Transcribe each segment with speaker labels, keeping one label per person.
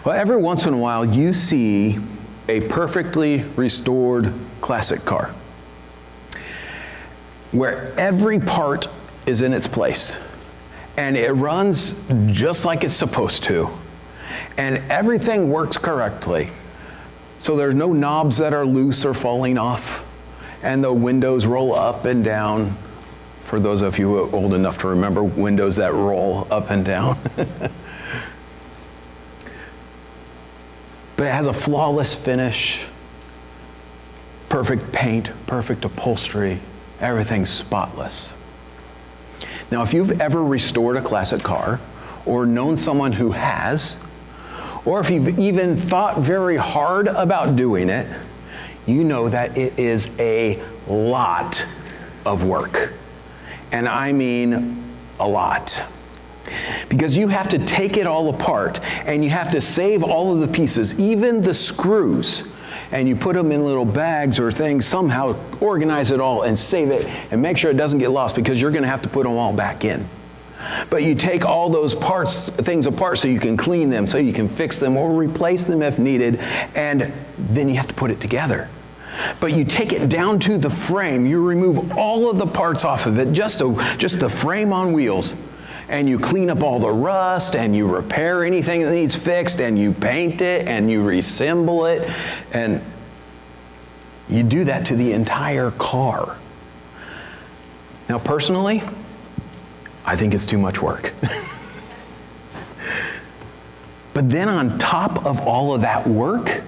Speaker 1: Well, every once in a while, you see a perfectly restored classic car where every part is in its place and it runs just like it's supposed to and everything works correctly. So there's no knobs that are loose or falling off, and the windows roll up and down. For those of you who are old enough to remember windows that roll up and down. But it has a flawless finish, perfect paint, perfect upholstery, everything's spotless. Now, if you've ever restored a classic car, or known someone who has, or if you've even thought very hard about doing it, you know that it is a lot of work. And I mean a lot. Because you have to take it all apart, and you have to save all of the pieces, even the screws, and you put them in little bags or things, somehow organize it all and save it and make sure it doesn't get lost, because you're going to have to put them all back in. But you take all those things apart so you can clean them, so you can fix them or replace them if needed, and then you have to put it together. But you take it down to the frame, you remove all of the parts off of it, just the frame on wheels, and you clean up all the rust, and you repair anything that needs fixed, and you paint it, and you reassemble it, and you do that to the entire car. Now, personally, I think it's too much work. But then on top of all of that work,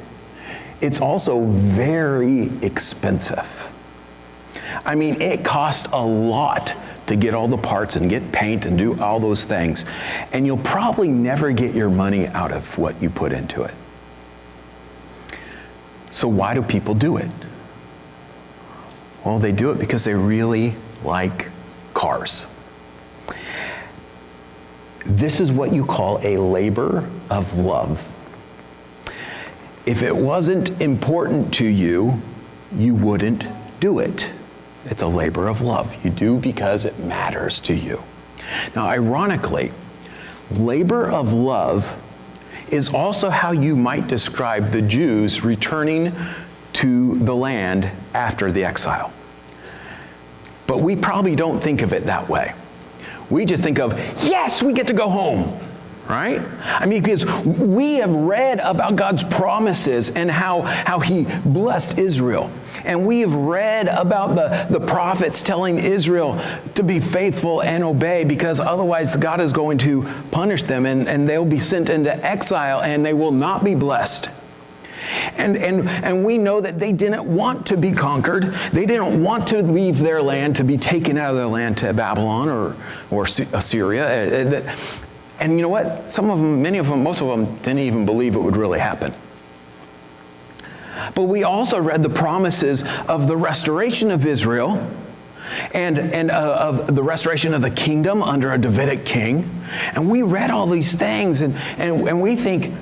Speaker 1: it's also very expensive. I mean, it costs a lot to get all the parts and get paint and do all those things. And you'll probably never get your money out of what you put into it. So why do people do it? Well, they do it because they really like cars. This is what you call a labor of love. If it wasn't important to you, you wouldn't do it. It's a labor of love. You do because it matters to you. Now, ironically, labor of love is also how you might describe the Jews returning to the land after the exile. But we probably don't think of it that way. We just think of, yes, we get to go home, right? I mean, because we have read about God's promises and how he blessed Israel. And we have read about the prophets telling Israel to be faithful and obey, because otherwise God is going to punish them and they'll be sent into exile and they will not be blessed. And we know that they didn't want to be conquered. They didn't want to leave their land, to be taken out of their land to Babylon or Assyria. And you know what? Some of them, many of them, most of them didn't even believe it would really happen. But we also read the promises of the restoration of Israel and of the restoration of the kingdom under a Davidic king. And we read all these things and we think,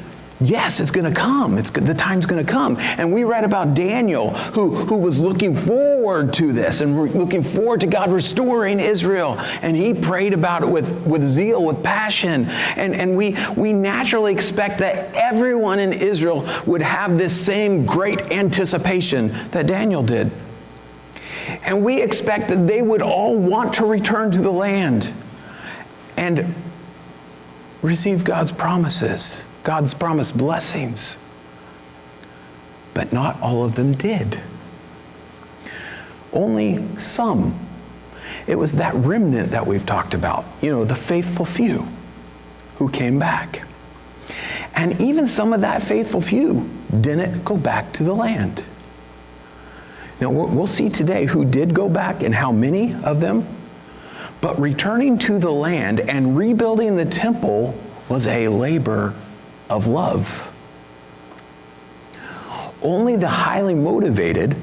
Speaker 1: yes, it's going to come. The time's going to come. And we read about Daniel, who was looking forward to this and looking forward to God restoring Israel. And he prayed about it with zeal, with passion. And we naturally expect that everyone in Israel would have this same great anticipation that Daniel did. And we expect that they would all want to return to the land and receive God's promises. God's promised blessings. But not all of them did. Only some. It was that remnant that we've talked about, the faithful few who came back. And even some of that faithful few didn't go back to the land. Now, we'll see today who did go back and how many of them. But returning to the land and rebuilding the temple was a labor of love. Only the highly motivated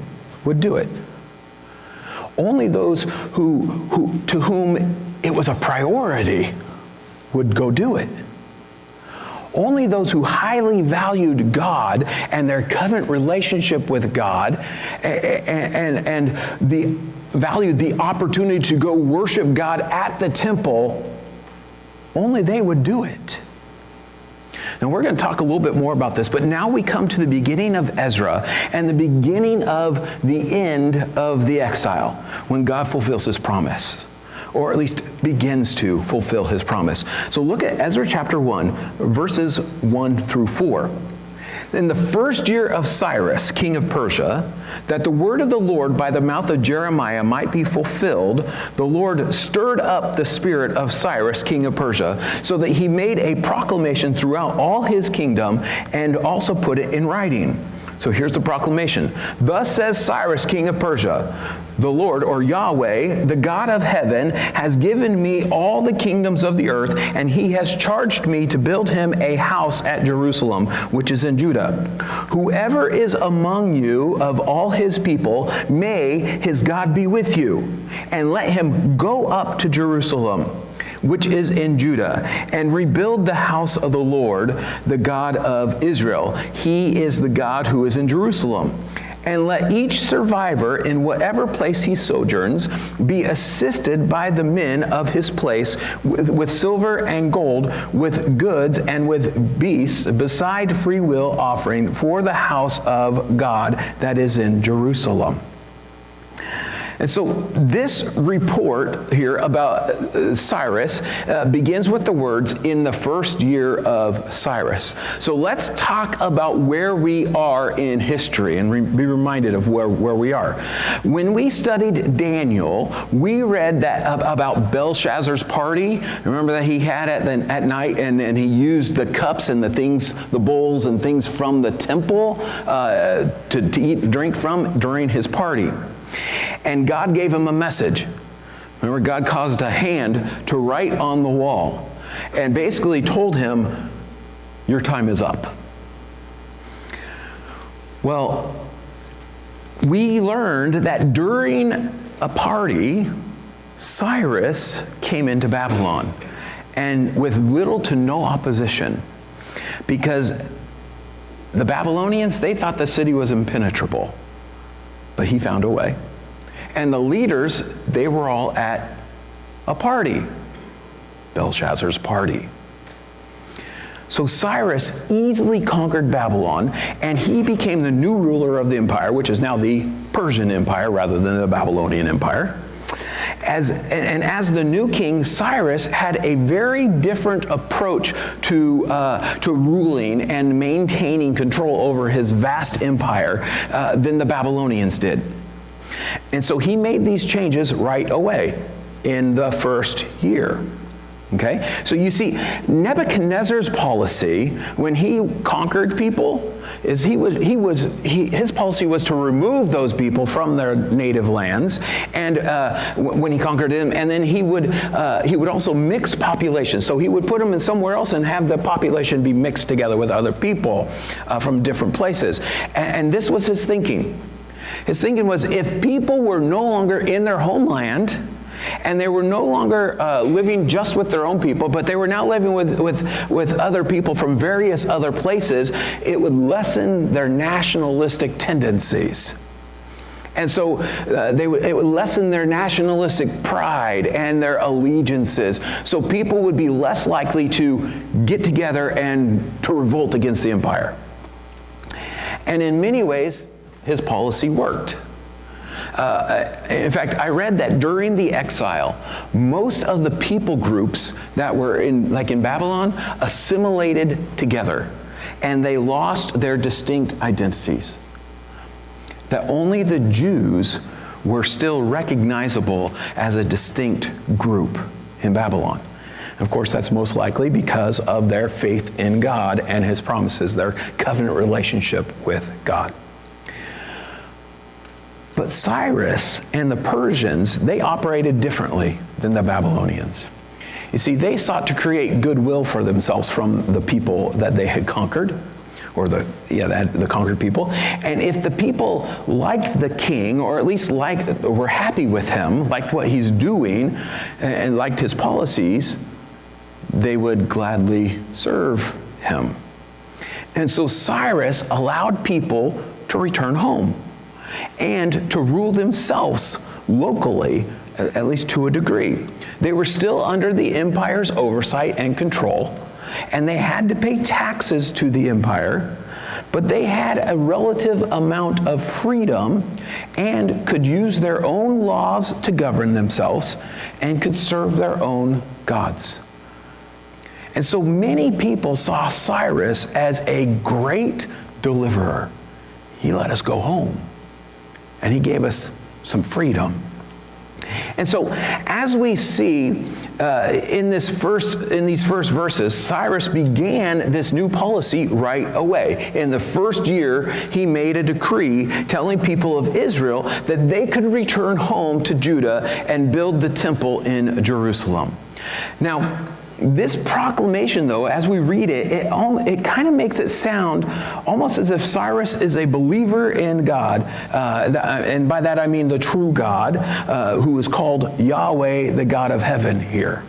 Speaker 1: would do it. Only those to whom it was a priority would go do it. Only those who highly valued God and their covenant relationship with God and valued the opportunity to go worship God at the temple, only they would do it. And we're going to talk a little bit more about this, but now we come to the beginning of Ezra and the beginning of the end of the exile, when God fulfills his promise, or at least begins to fulfill his promise. So look at Ezra chapter 1, verses 1 through 4. In the first year of Cyrus, king of Persia, that the word of the Lord by the mouth of Jeremiah might be fulfilled, the Lord stirred up the spirit of Cyrus, king of Persia, so that he made a proclamation throughout all his kingdom and also put it in writing. So here's the proclamation. Thus says Cyrus, king of Persia, the Lord, or Yahweh, the God of heaven, has given me all the kingdoms of the earth, and he has charged me to build him a house at Jerusalem, which is in Judah. Whoever is among you of all his people, may his God be with you, and let him go up to Jerusalem, which is in Judah, and rebuild the house of the Lord, the God of Israel. He is the God who is in Jerusalem. And let each survivor in whatever place he sojourns be assisted by the men of his place with silver and gold, with goods and with beasts, beside free will offering for the house of God that is in Jerusalem. And so this report here about Cyrus begins with the words, in the first year of Cyrus. So let's talk about where we are in history and be reminded of where we are. When we studied Daniel, we read that about Belshazzar's party. Remember that he had at night, and he used the cups and the things, the bowls and things from the temple to eat and drink from during his party. And God gave him a message. Remember, God caused a hand to write on the wall and basically told him, your time is up. Well, we learned that during a party, Cyrus came into Babylon, and with little to no opposition, because the Babylonians, they thought the city was impenetrable. But he found a way. And the leaders, they were all at a party, Belshazzar's party. So Cyrus easily conquered Babylon, and he became the new ruler of the empire, which is now the Persian Empire rather than the Babylonian Empire. As the new king, Cyrus had a very different approach to ruling and maintaining control over his vast empire than the Babylonians did. And so he made these changes right away in the first year. Okay? So you see, Nebuchadnezzar's policy when he conquered people is his policy was to remove those people from their native lands, and when he conquered them, and then he would also mix populations. So he would put them in somewhere else and have the population be mixed together with other people from different places. And this was his thinking. His thinking was, if people were no longer in their homeland, and they were no longer living just with their own people, but they were now living with other people from various other places, it would lessen their nationalistic tendencies. And so it would lessen their nationalistic pride and their allegiances. So people would be less likely to get together and to revolt against the empire. And in many ways, his policy worked. In fact, I read that during the exile, most of the people groups that were in Babylon assimilated together, and they lost their distinct identities. That only the Jews were still recognizable as a distinct group in Babylon. Of course, that's most likely because of their faith in God and his promises, their covenant relationship with God. But Cyrus and the Persians, they operated differently than the Babylonians. You see, they sought to create goodwill for themselves from the people that they had conquered, or the conquered people. And if the people liked the king, or at least were happy with him, liked what he's doing, and liked his policies, they would gladly serve him. And so Cyrus allowed people to return home and to rule themselves locally, at least to a degree. They were still under the empire's oversight and control, and they had to pay taxes to the empire, but they had a relative amount of freedom and could use their own laws to govern themselves and could serve their own gods. And so many people saw Cyrus as a great deliverer. He let us go home, and he gave us some freedom. And so, as we see in these first verses, Cyrus began this new policy right away. In the first year, he made a decree telling people of Israel that they could return home to Judah and build the temple in Jerusalem. Now, this proclamation, though, as we read it, it kind of makes it sound almost as if Cyrus is a believer in God. And by that I mean the true God, who is called Yahweh, the God of heaven here.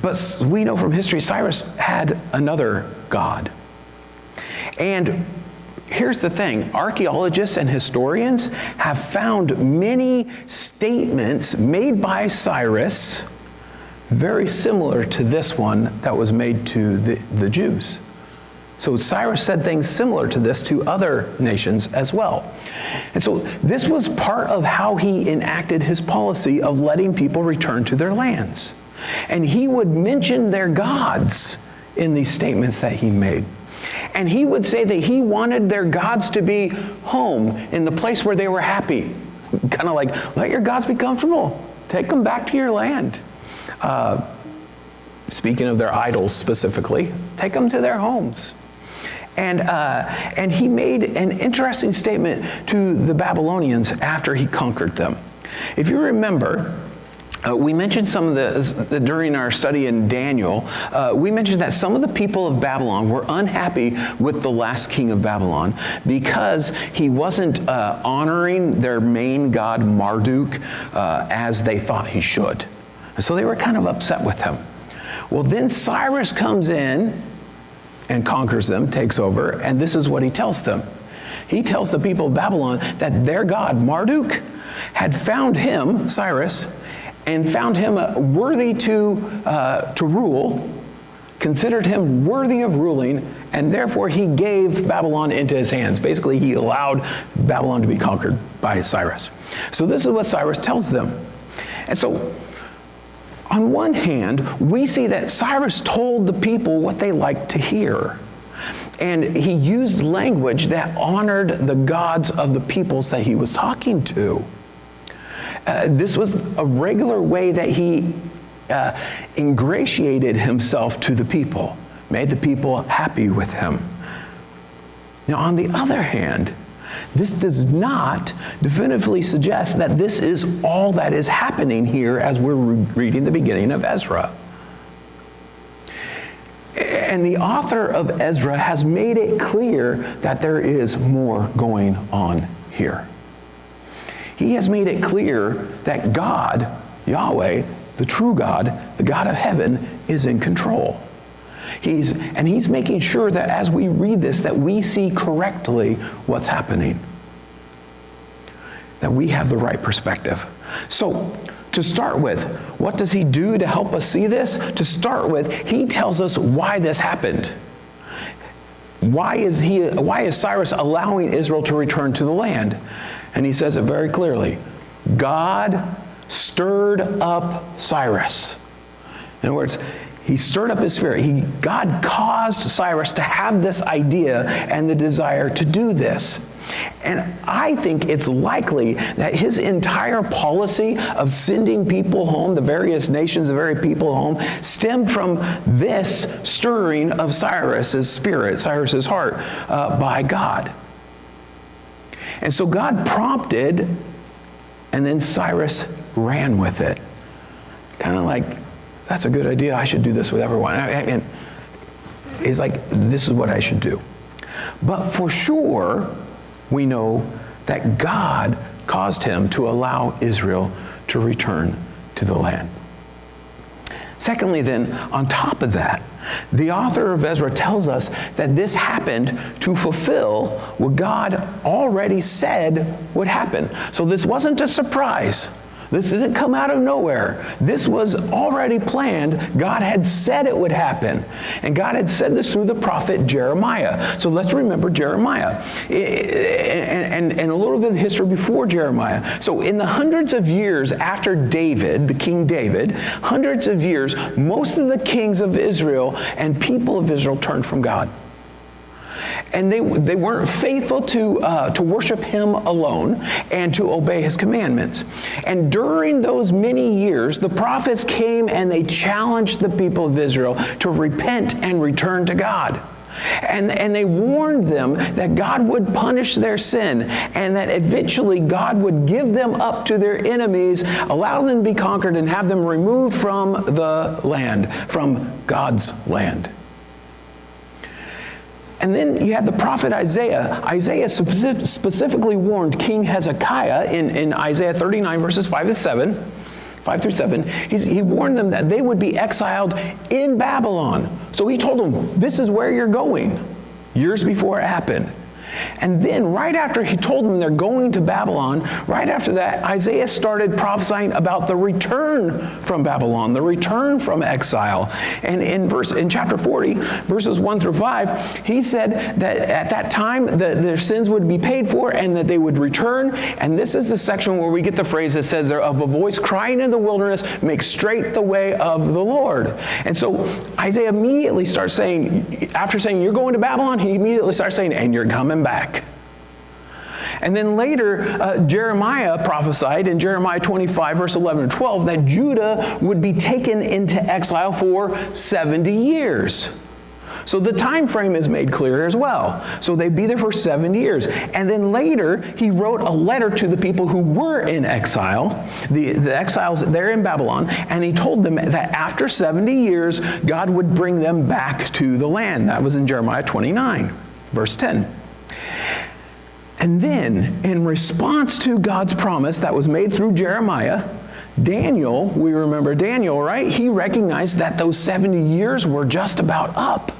Speaker 1: But we know from history, Cyrus had another God. And here's the thing. Archaeologists and historians have found many statements made by Cyrus very similar to this one that was made to the Jews. So Cyrus said things similar to this to other nations as well. And so this was part of how he enacted his policy of letting people return to their lands. And he would mention their gods in these statements that he made. And he would say that he wanted their gods to be home, in the place where they were happy. Kind of like, let your gods be comfortable. Take them back to your land. Speaking of their idols specifically, take them to their homes. And he made an interesting statement to the Babylonians after he conquered them. If you remember, we mentioned some of the during our study in Daniel, we mentioned that some of the people of Babylon were unhappy with the last king of Babylon because he wasn't honoring their main god Marduk as they thought he should. And so they were kind of upset with him. Well, then Cyrus comes in and conquers them, takes over, and this is what he tells them. He tells the people of Babylon that their god, Marduk, had found him, Cyrus, and found him worthy to rule, considered him worthy of ruling, and therefore he gave Babylon into his hands. Basically, he allowed Babylon to be conquered by Cyrus. So this is what Cyrus tells them. And so, on one hand, we see that Cyrus told the people what they liked to hear. And he used language that honored the gods of the peoples that he was talking to. This was a regular way that he ingratiated himself to the people, made the people happy with him. Now, on the other hand, this does not definitively suggest that this is all that is happening here as we're reading the beginning of Ezra. And the author of Ezra has made it clear that there is more going on here. He has made it clear that God, Yahweh, the true God, the God of heaven, is in control. He's making sure that as we read this, that we see correctly what's happening. That we have the right perspective. So, to start with, what does he do to help us see this? To start with, he tells us why this happened. Why is Cyrus allowing Israel to return to the land? And he says it very clearly. God stirred up Cyrus. In other words, he stirred up his spirit. God caused Cyrus to have this idea and the desire to do this. And I think it's likely that his entire policy of sending people home, the various nations, the very people home, stemmed from this stirring of Cyrus's spirit, Cyrus's heart, by God. And so God prompted, and then Cyrus ran with it. Kind of like, that's a good idea, I should do this with everyone. And he's like, this is what I should do. But for sure, we know that God caused him to allow Israel to return to the land. Secondly, then, on top of that, the author of Ezra tells us that this happened to fulfill what God already said would happen. So this wasn't a surprise. This didn't come out of nowhere. This was already planned. God had said it would happen. And God had said this through the prophet Jeremiah. So let's remember Jeremiah. And a little bit of history before Jeremiah. So in the hundreds of years after David, the King David, hundreds of years, most of the kings of Israel and people of Israel turned from God. And they weren't faithful to worship him alone and to obey his commandments. And during those many years, the prophets came and they challenged the people of Israel to repent and return to God. And they warned them that God would punish their sin and that eventually God would give them up to their enemies, allow them to be conquered, and have them removed from the land, from God's land. And then you had the prophet Isaiah. Isaiah specifically warned King Hezekiah in Isaiah 39, verses 5 through 7. He warned them that they would be exiled in Babylon. So he told them, this is where you're going, years before it happened. And then right after he told them they're going to Babylon, right after that, Isaiah started prophesying about the return from Babylon, the return from exile. And in chapter 40, verses 1 through 5, he said that at that time their sins would be paid for and that they would return. And this is the section where we get the phrase that says, of a voice crying in the wilderness, make straight the way of the Lord. And so Isaiah immediately starts saying, after saying, you're going to Babylon, he immediately starts saying, and you're coming back. And then later, Jeremiah prophesied in Jeremiah 25, verse 11 and 12, that Judah would be taken into exile for 70 years. So the time frame is made clear as well. So they'd be there for 70 years. And then later, he wrote a letter to the people who were in exile, the exiles there in Babylon, and he told them that after 70 years, God would bring them back to the land. That was in Jeremiah 29, verse 10. And then, in response to God's promise that was made through Jeremiah, Daniel, we remember Daniel, right? He recognized that those 70 years were just about up.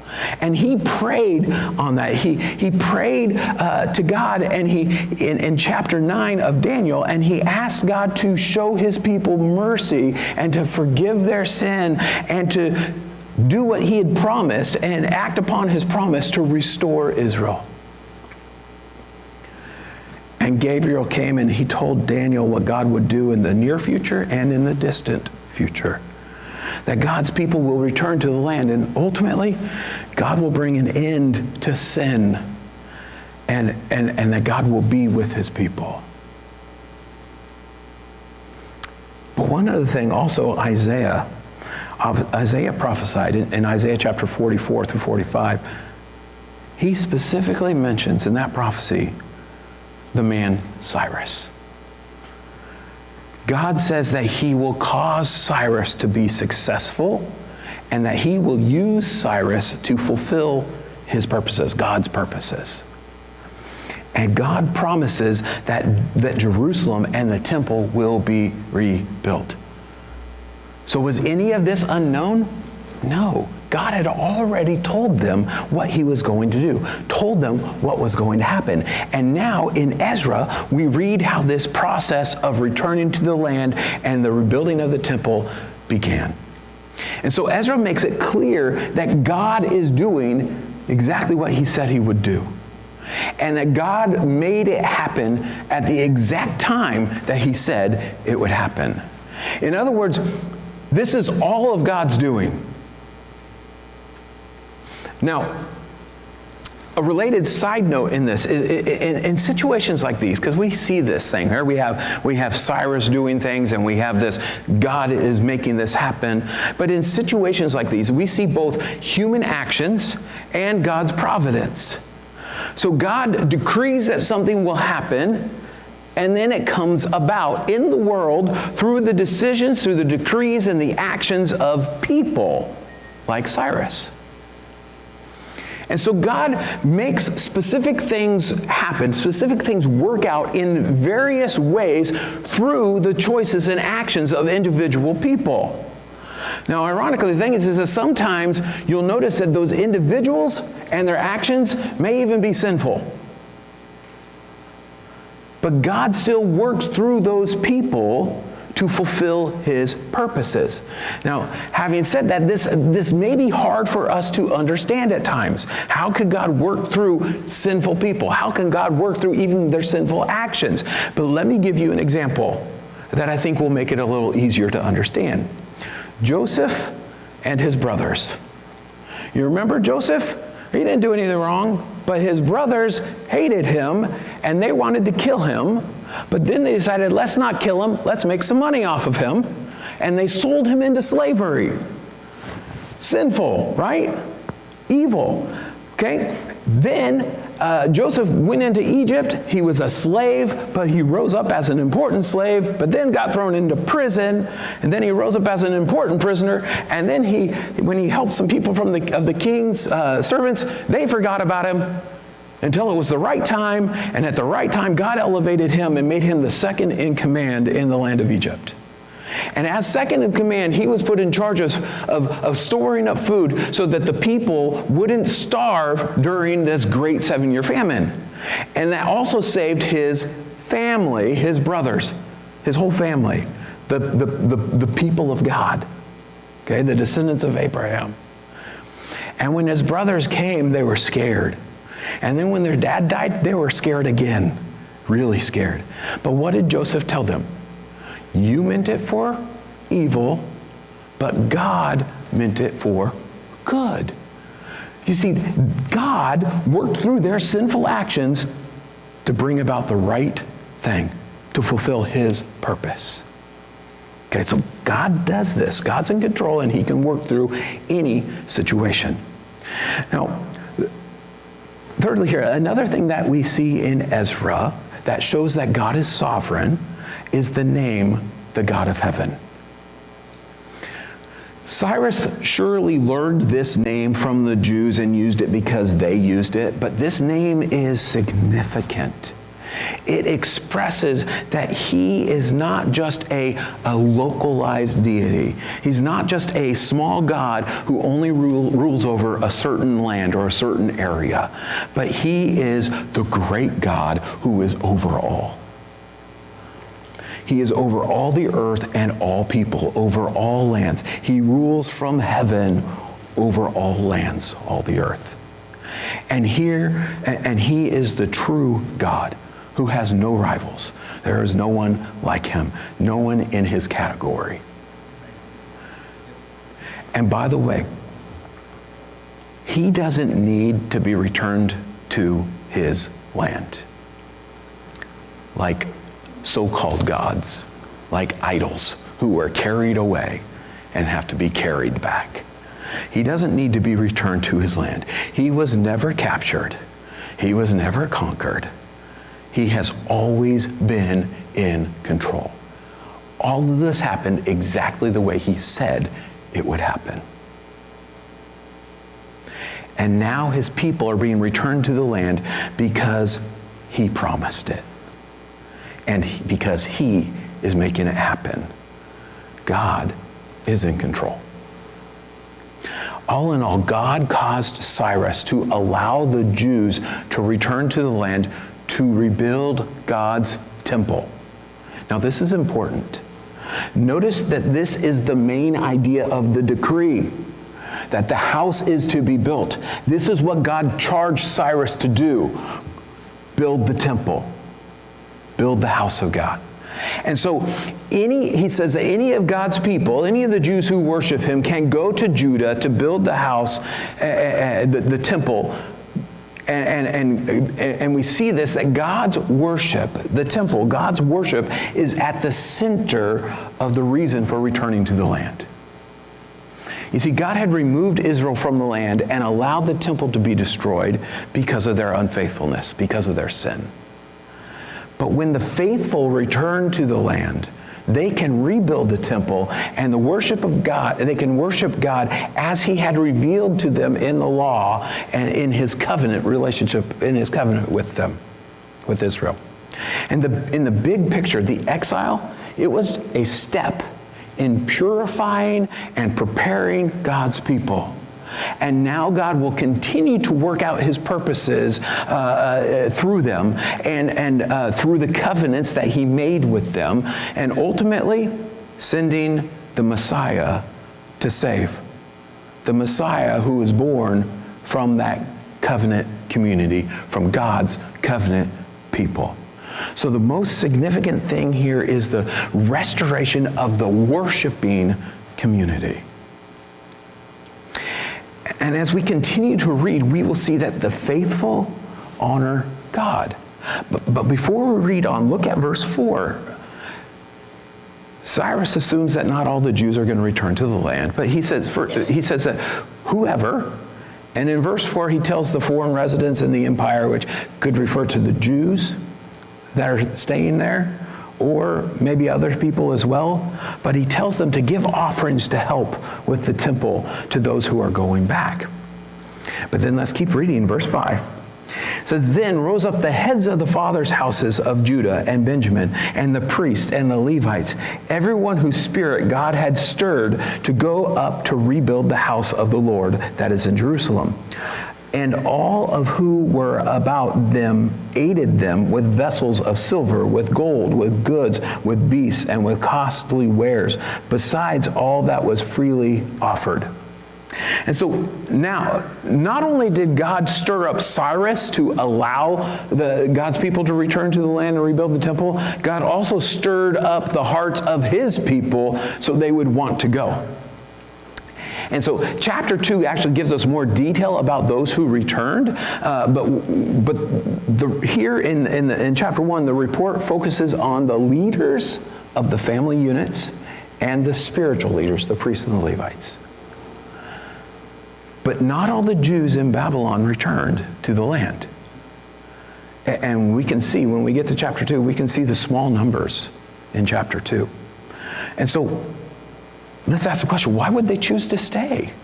Speaker 1: And he prayed on that. He prayed to God, and in chapter 9 of Daniel, and he asked God to show his people mercy and to forgive their sin and to do what he had promised and act upon his promise to restore Israel. And Gabriel came and he told Daniel what God would do in the near future and in the distant future. That God's people will return to the land, and ultimately, God will bring an end to sin, and that God will be with his people. But one other thing also Isaiah prophesied in Isaiah chapter 44 through 45. He specifically mentions in that prophecy the man Cyrus. God says that he will cause Cyrus to be successful and that he will use Cyrus to fulfill his purposes, God's purposes. And God promises that Jerusalem and the temple will be rebuilt. So was any of this unknown? No. God had already told them what he was going to do, told them what was going to happen. And now in Ezra, we read how this process of returning to the land and the rebuilding of the temple began. And so Ezra makes it clear that God is doing exactly what he said he would do. And that God made it happen at the exact time that he said it would happen. In other words, this is all of God's doing. Now, a related side note in this, in situations like these, because we see this thing here, we have Cyrus doing things, and we have this, God is making this happen. But in situations like these, we see both human actions and God's providence. So God decrees that something will happen, and then it comes about in the world through the decisions, through the decrees and the actions of people like Cyrus. And so God makes specific things happen, specific things work out in various ways through the choices and actions of individual people. Now, ironically, the thing is that sometimes you'll notice that those individuals and their actions may even be sinful. But God still works through those people to fulfill his purposes. Now, having said that, this may be hard for us to understand at times. How could God work through sinful people? How can God work through even their sinful actions? But let me give you an example that I think will make it a little easier to understand. Joseph and his brothers. You remember Joseph? He didn't do anything wrong, but his brothers hated him and they wanted to kill him. But then they decided, let's not kill him, let's make some money off of him. And they sold him into slavery. Sinful, right? Evil. Okay? Then Joseph went into Egypt. He was a slave, but he rose up as an important slave, but then got thrown into prison, and then he rose up as an important prisoner, and then when he helped some people of the king's servants, they forgot about him until it was the right time, and at the right time, God elevated him and made him the second in command in the land of Egypt. And as second in command, he was put in charge of storing up food so that the people wouldn't starve during this great 7-year famine. And that also saved his family, his brothers, his whole family, the people of God, okay, the descendants of Abraham. And when his brothers came, they were scared. And then when their dad died, they were scared again, really scared. But what did Joseph tell them? You meant it for evil, but God meant it for good. You see, God worked through their sinful actions to bring about the right thing, to fulfill his purpose. Okay, so God does this. God's in control, and he can work through any situation. Now, thirdly here, another thing that we see in Ezra that shows that God is sovereign is the name, the God of heaven. Cyrus surely learned this name from the Jews and used it because they used it, but this name is significant. It expresses that he is not just a localized deity. He's not just a small God who only rules over a certain land or a certain area, but he is the great God who is over all. He is over all the earth and all people, over all lands. He rules from heaven over all lands, all the earth. And he is the true God who has no rivals. There is no one like him, no one in his category. And by the way, he doesn't need to be returned to his land like so-called gods, like idols who were carried away and have to be carried back. He doesn't need to be returned to his land. He was never captured. He was never conquered. He has always been in control. All of this happened exactly the way he said it would happen. And now his people are being returned to the land because he promised it. And because he is making it happen. God is in control. All in all, God caused Cyrus to allow the Jews to return to the land to rebuild God's temple. Now, this is important. Notice that this is the main idea of the decree, that the house is to be built. This is what God charged Cyrus to do: build the temple, build the house of God. And so he says that any of God's people, any of the Jews who worship him, can go to Judah to build the house, the temple. And we see this, that God's worship, the temple, God's worship is at the center of the reason for returning to the land. You see, God had removed Israel from the land and allowed the temple to be destroyed because of their unfaithfulness, because of their sin. But when the faithful return to the land, they can rebuild the temple and the worship of God. They can worship God as he had revealed to them in the law and in his covenant relationship, in his covenant with them, with Israel. And in the big picture, the exile, it was a step in purifying and preparing God's people. And now God will continue to work out his purposes through them and through the covenants that he made with them. And ultimately, sending the Messiah to save. The Messiah who was born from that covenant community, from God's covenant people. So the most significant thing here is the restoration of the worshiping community. And as we continue to read, we will see that the faithful honor God. But before we read on, look at verse 4. Cyrus assumes that not all the Jews are going to return to the land, but he says that whoever, and in verse 4 he tells the foreign residents in the empire, which could refer to the Jews that are staying there, or maybe other people as well, but he tells them to give offerings to help with the temple to those who are going back. But then let's keep reading, verse 5. It says, then rose up the heads of the fathers' houses of Judah and Benjamin, and the priests and the Levites, everyone whose spirit God had stirred to go up to rebuild the house of the Lord that is in Jerusalem. And all of who were about them aided them with vessels of silver, with gold, with goods, with beasts, and with costly wares, besides all that was freely offered. And so now, not only did God stir up Cyrus to allow God's people to return to the land and rebuild the temple, God also stirred up the hearts of his people so they would want to go. And so chapter 2 actually gives us more detail about those who returned. Here in chapter 1, the report focuses on the leaders of the family units and the spiritual leaders, the priests and the Levites. But not all the Jews in Babylon returned to the land. And we can see, when we get to chapter 2, we can see the small numbers in chapter 2. And so let's ask the question, why would they choose to stay?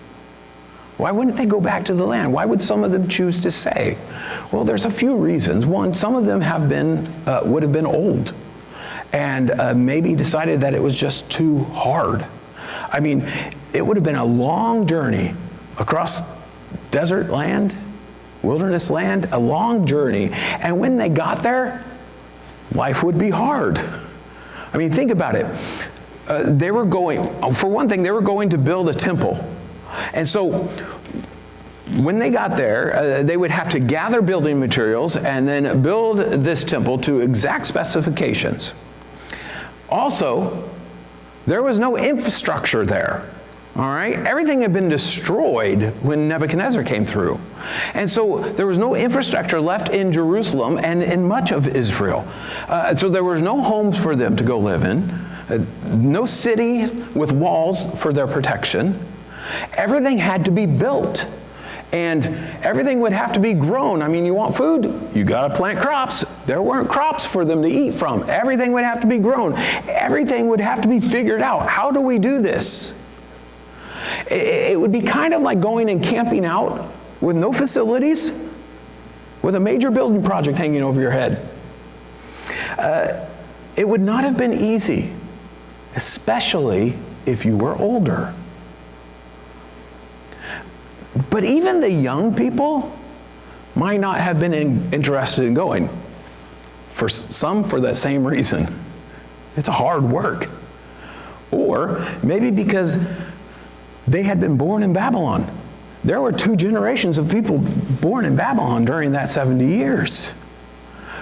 Speaker 1: Why wouldn't they go back to the land? Why would some of them choose to stay? Well, there's a few reasons. One, some of them would have been old and maybe decided that it was just too hard. I mean, it would have been a long journey across desert land, wilderness land, a long journey. And when they got there, life would be hard. I mean, think about it. They were going, for one thing, they were going to build a temple. And so when they got there, they would have to gather building materials and then build this temple to exact specifications. Also, there was no infrastructure there. All right? Everything had been destroyed when Nebuchadnezzar came through. And so there was no infrastructure left in Jerusalem and in much of Israel. So there was no homes for them to go live in, no city with walls for their protection. Everything had to be built. And everything would have to be grown. I mean, you want food? You got to plant crops. There weren't crops for them to eat from. Everything would have to be grown. Everything would have to be figured out. How do we do this? It would be kind of like going and camping out with no facilities, with a major building project hanging over your head. It would not have been easy, especially if you were older. But even the young people might not have been interested in going. For some, for that same reason. It's a hard work. Or maybe because they had been born in Babylon. There were 2 generations of people born in Babylon during that 70 years.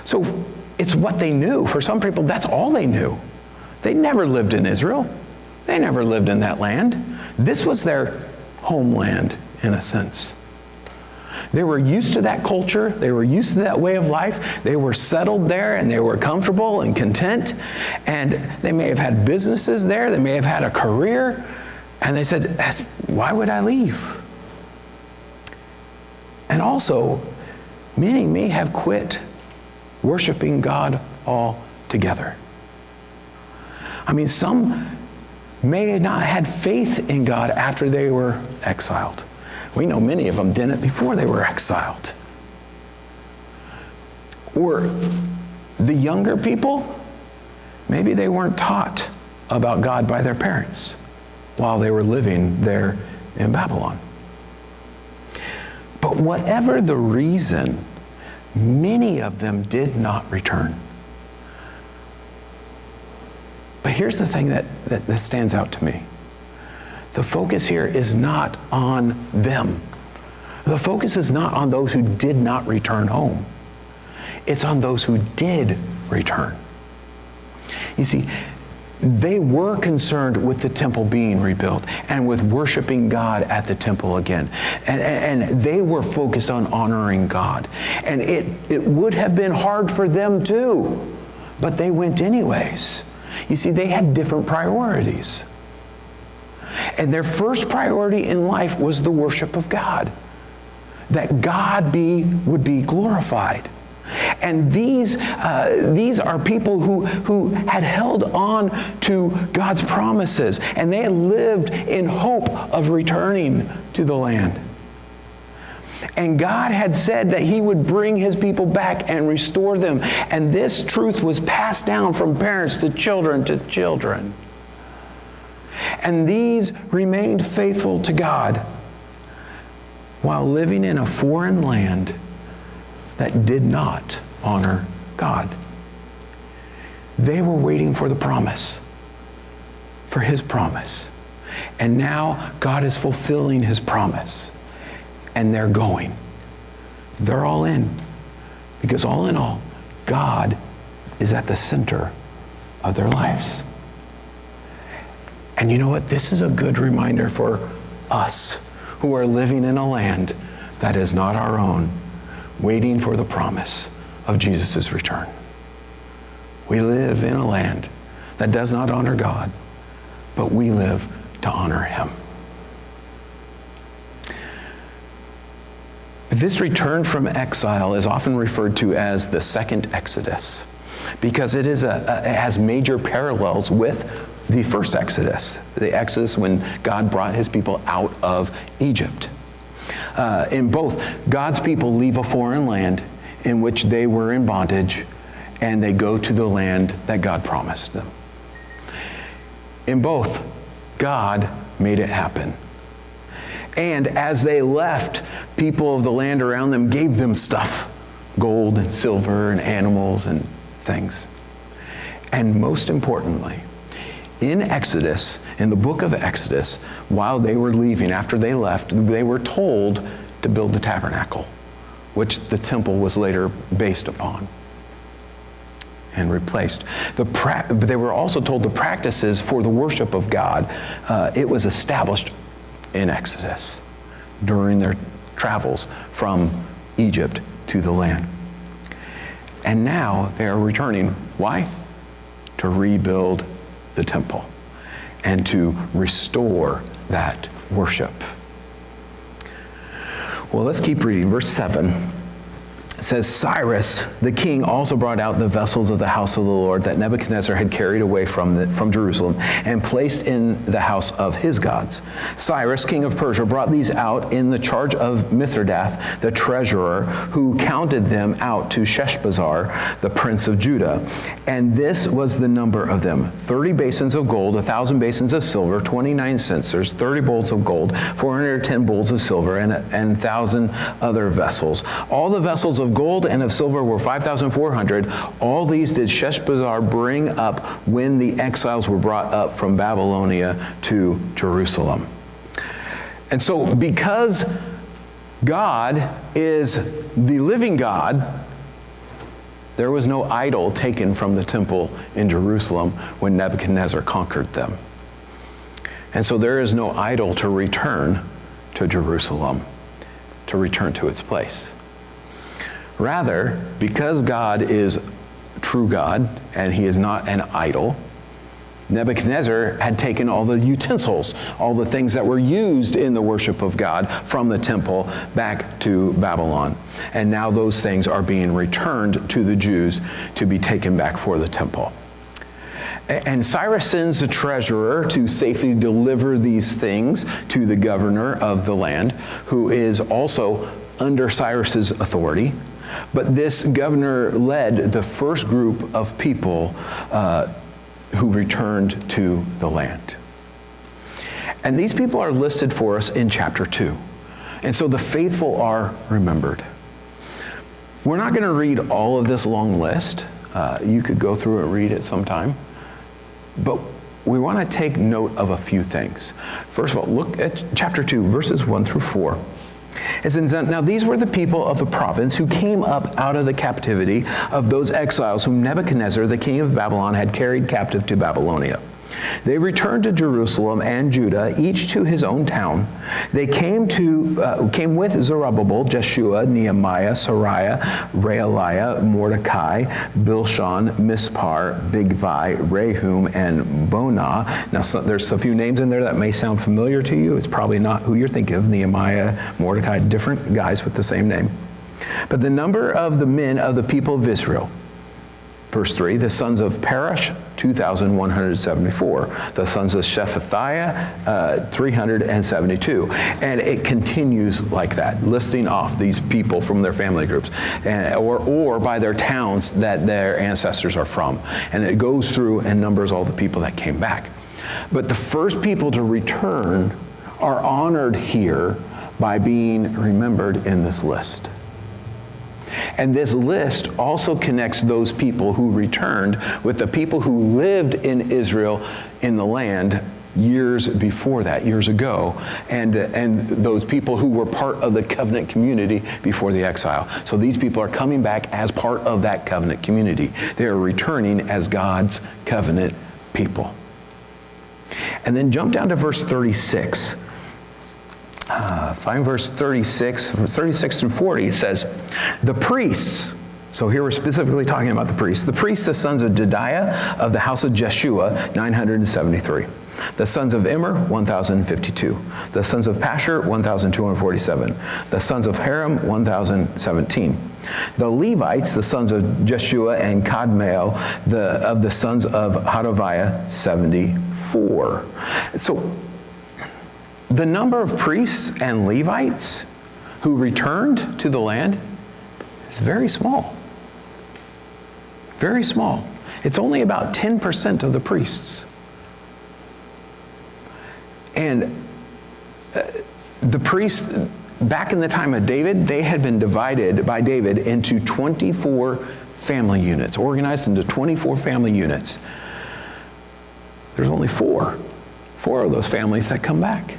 Speaker 1: So it's what they knew. For some people, that's all they knew. They never lived in Israel. They never lived in that land. This was their homeland, in a sense. They were used to that culture. They were used to that way of life. They were settled there, and they were comfortable and content. And they may have had businesses there. They may have had a career. And they said, why would I leave? And also, many may have quit worshiping God altogether. I mean, some may have not had faith in God after they were exiled. We know many of them didn't before they were exiled. Or the younger people, maybe they weren't taught about God by their parents while they were living there in Babylon. But whatever the reason, many of them did not return. But here's the thing that stands out to me. The focus here is not on them. The focus is not on those who did not return home. It's on those who did return. You see, they were concerned with the temple being rebuilt and with worshiping God at the temple again. And they were focused on honoring God. And it would have been hard for them too, but they went anyways. You see, they had different priorities. And their first priority in life was the worship of God, that God would be glorified. And these are people who had held on to God's promises, and they had lived in hope of returning to the land. And God had said that He would bring His people back and restore them. And this truth was passed down from parents to children to children. And these remained faithful to God while living in a foreign land that did not honor God. They were waiting for the promise, for His promise. And now God is fulfilling His promise. And they're going. They're all in. Because all in all, God is at the center of their lives. And you know what? This is a good reminder for us who are living in a land that is not our own, waiting for the promise of Jesus' return. We live in a land that does not honor God, but we live to honor Him. This return from exile is often referred to as the second Exodus because it has major parallels with the first Exodus, the Exodus when God brought His people out of Egypt. In both, God's people leave a foreign land in which they were in bondage, and they go to the land that God promised them. In both, God made it happen. And as they left, people of the land around them gave them stuff, gold and silver and animals and things. And most importantly, in Exodus, in the book of Exodus, while they were leaving, after they left, they were told to build the tabernacle, which the temple was later based upon and replaced. They were also told the practices for the worship of God. It was established in Exodus during their travels from Egypt to the land. And now they are returning. Why? To rebuild the temple and to restore that worship. Well, let's keep reading. Verse 7 says, Cyrus, the king, also brought out the vessels of the house of the Lord that Nebuchadnezzar had carried away from Jerusalem and placed in the house of his gods. Cyrus, king of Persia, brought these out in the charge of Mithridath, the treasurer, who counted them out to Sheshbazzar, the prince of Judah. And this was the number of them: 30 basins of gold, 1,000 basins of silver, 29 censers, 30 bowls of gold, 410 bowls of silver, and 1,000 other vessels. All the vessels of gold and of silver were 5,400. All these did Sheshbazzar bring up when the exiles were brought up from Babylonia to Jerusalem. And so because God is the living God, there was no idol taken from the temple in Jerusalem when Nebuchadnezzar conquered them. And so there is no idol to return to Jerusalem, to return to its place. Rather, because God is true God and He is not an idol, Nebuchadnezzar had taken all the utensils, all the things that were used in the worship of God from the temple back to Babylon. And now those things are being returned to the Jews to be taken back for the temple. And Cyrus sends a treasurer to safely deliver these things to the governor of the land, who is also under Cyrus's authority. But this governor led the first group of people who returned to the land. And these people are listed for us in chapter 2. And so the faithful are remembered. We're not going to read all of this long list. You could go through and read it sometime. But we want to take note of a few things. First of all, look at chapter 2, verses 1 through 4. It says, now these were the people of the province who came up out of the captivity of those exiles whom Nebuchadnezzar, the king of Babylon, had carried captive to Babylonia. They returned to Jerusalem and Judah, each to his own town. They came with Zerubbabel, Jeshua, Nehemiah, Sariah, Realiah, Mordecai, Bilshan, Mispar, Bigvai, Rehum, and Bonah. Now, there's a few names in there that may sound familiar to you. It's probably not who you're thinking of. Nehemiah, Mordecai, different guys with the same name. But the number of the men of the people of Israel, verse 3, the sons of Parash, 2,174. The sons of Shephatiah, 372. And it continues like that, listing off these people from their family groups, or by their towns that their ancestors are from. And it goes through and numbers all the people that came back. But the first people to return are honored here by being remembered in this list. And this list also connects those people who returned with the people who lived in Israel in the land years before that, years ago, and those people who were part of the covenant community before the exile. So these people are coming back as part of that covenant community. They are returning as God's covenant people. And then jump down to verse 36. Find verse 36 through 40. It says, the priests, so here we're specifically talking about the priests, the sons of Jediah of the house of Jeshua, 973. The sons of Immer, 1,052. The sons of Pashur, 1,247. The sons of Haram, 1,017. The Levites, the sons of Jeshua and Kadmiel, of the sons of Hodaviah, 74. So the number of priests and Levites who returned to the land is very small. Very small. It's only about 10% of the priests. And the priests, back in the time of David, they had been divided by David into 24 family units, organized into 24 family units. There's only four of those families that come back.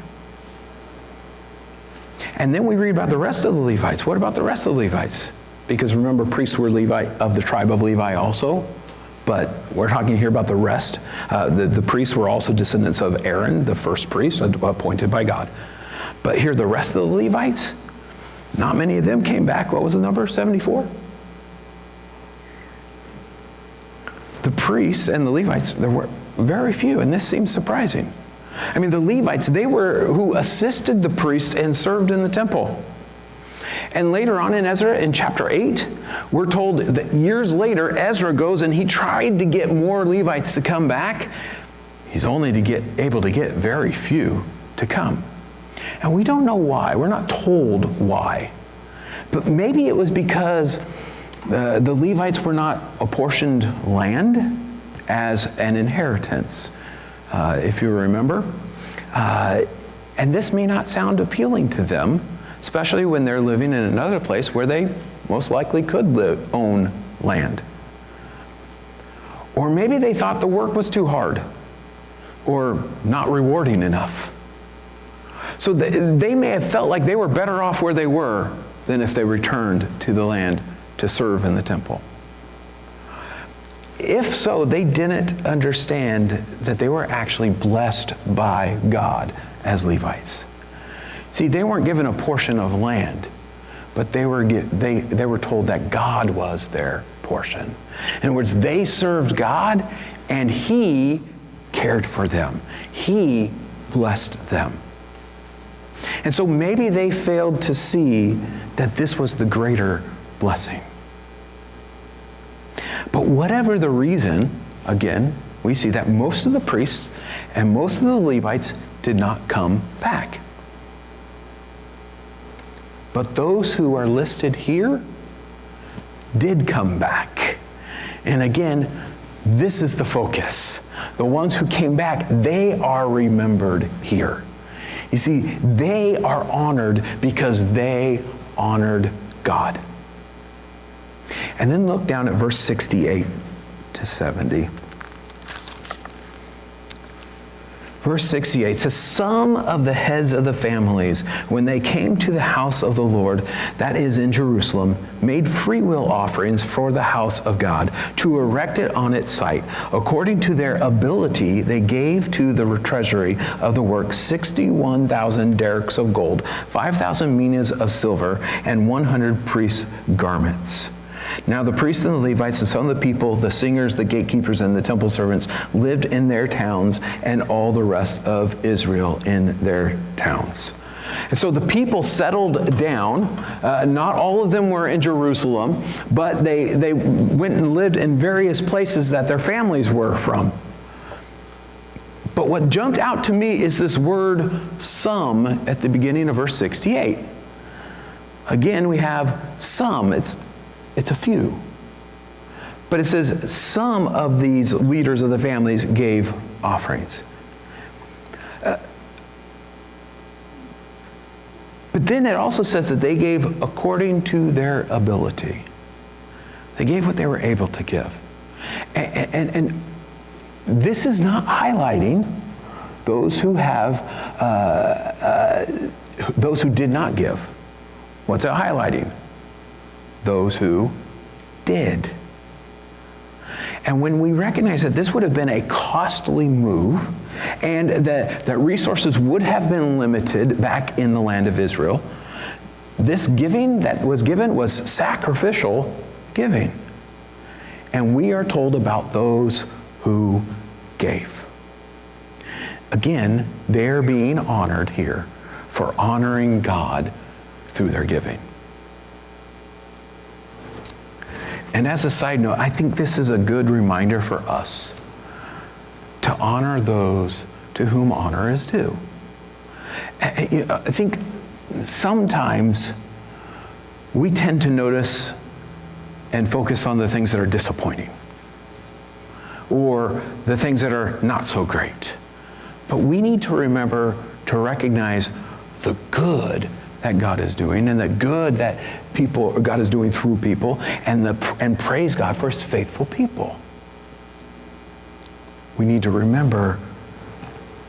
Speaker 1: And then we read about the rest of the Levites. What about the rest of the Levites? Because remember, priests were Levite of the tribe of Levi also. But we're talking here about the rest. The priests were also descendants of Aaron, the first priest appointed by God. But here, the rest of the Levites, not many of them came back. What was the number? 74? The priests and the Levites, there were very few, and this seems surprising. I mean, the Levites, they were who assisted the priest and served in the temple. And later on in Ezra, in chapter 8, we're told that years later, Ezra goes and he tried to get more Levites to come back. He's only able to get very few to come. And we don't know why. We're not told why. But maybe it was because the Levites were not apportioned land as an inheritance, if you remember. And this may not sound appealing to them, especially when they're living in another place where they most likely could own land. Or maybe they thought the work was too hard or not rewarding enough. So they may have felt like they were better off where they were than if they returned to the land to serve in the temple. If so, they didn't understand that they were actually blessed by God as Levites. See, they weren't given a portion of land, but they were told that God was their portion. In other words, they served God, and He cared for them. He blessed them. And so maybe they failed to see that this was the greater blessing. But whatever the reason, again, we see that most of the priests and most of the Levites did not come back. But those who are listed here did come back. And again, this is the focus. The ones who came back, they are remembered here. You see, they are honored because they honored God. And then look down at verse 68 to 70. Verse 68 says, some of the heads of the families, when they came to the house of the Lord, that is in Jerusalem, made freewill offerings for the house of God to erect it on its site. According to their ability, they gave to the treasury of the work 61,000 derricks of gold, 5,000 minas of silver, and 100 priests' garments. Now the priests and the Levites and some of the people, the singers, the gatekeepers, and the temple servants lived in their towns, and all the rest of Israel in their towns. And so the people settled down. Not all of them were in Jerusalem, but they went and lived in various places that their families were from. But what jumped out to me is this word some at the beginning of verse 68. Again, we have some. It's a few. But it says some of these leaders of the families gave offerings. But then it also says that they gave according to their ability. They gave what they were able to give. And this is not highlighting those who have, those who did not give. What's it highlighting? Those who did. And when we recognize that this would have been a costly move and that resources would have been limited back in the land of Israel, this giving that was given was sacrificial giving. And we are told about those who gave. Again, they're being honored here for honoring God through their giving. And as a side note, I think this is a good reminder for us to honor those to whom honor is due. I think sometimes we tend to notice and focus on the things that are disappointing or the things that are not so great. But we need to remember to recognize the good that God is doing and the good that God is doing through people and praise God for his faithful people. We need to remember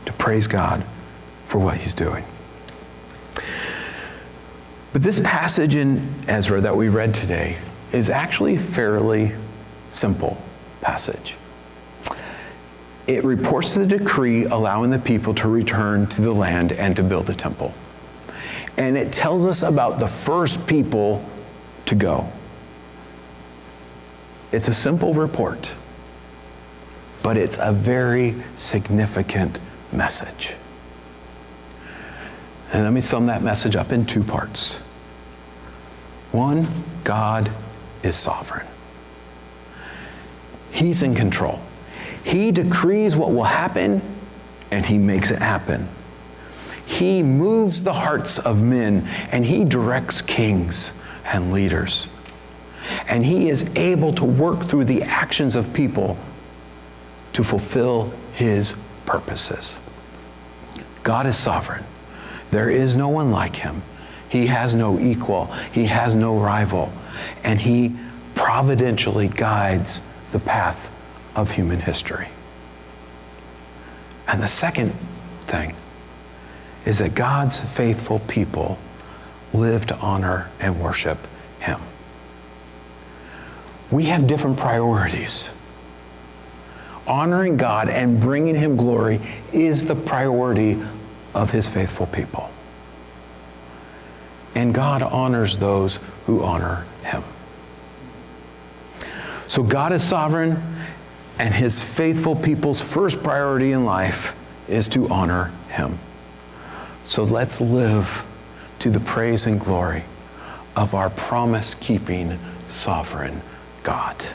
Speaker 1: to praise God for what he's doing. But this passage in Ezra that we read today is actually a fairly simple passage. It reports the decree allowing the people to return to the land and to build a temple. And it tells us about the first people to go. It's a simple report, but it's a very significant message. And let me sum that message up in two parts. One, God is sovereign. He's in control. He decrees what will happen, and he makes it happen. He moves the hearts of men, and he directs kings and leaders. And he is able to work through the actions of people to fulfill his purposes. God is sovereign. There is no one like him. He has no equal. He has no rival. And he providentially guides the path of human history. And the second thing is that God's faithful people live to honor and worship him. We have different priorities. Honoring God and bringing him glory is the priority of his faithful people. And God honors those who honor him. So God is sovereign, and his faithful people's first priority in life is to honor him. So let's live to the praise and glory of our promise-keeping, sovereign God.